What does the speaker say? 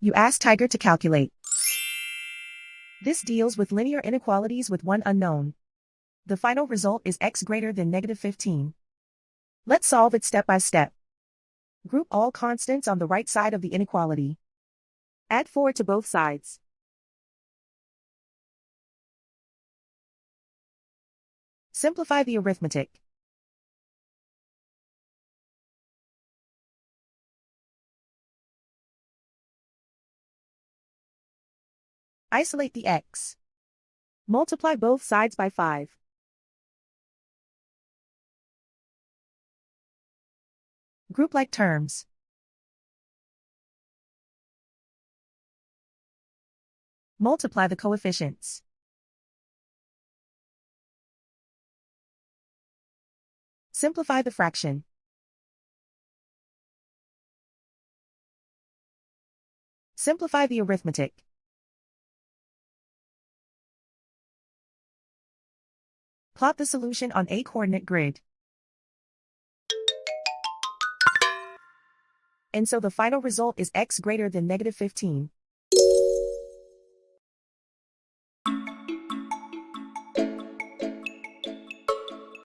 You ask Tiger to calculate. This deals with linear inequalities with one unknown. The final result is x greater than -15. Let's solve it step by step. Group all constants on the right side of the inequality. Add 4 to both sides. Simplify the arithmetic. Isolate the x. Multiply both sides by 5. Group like terms. Multiply the coefficients. Simplify the fraction. Simplify the arithmetic. Plot the solution on a coordinate grid. And so the final result is x greater than -15.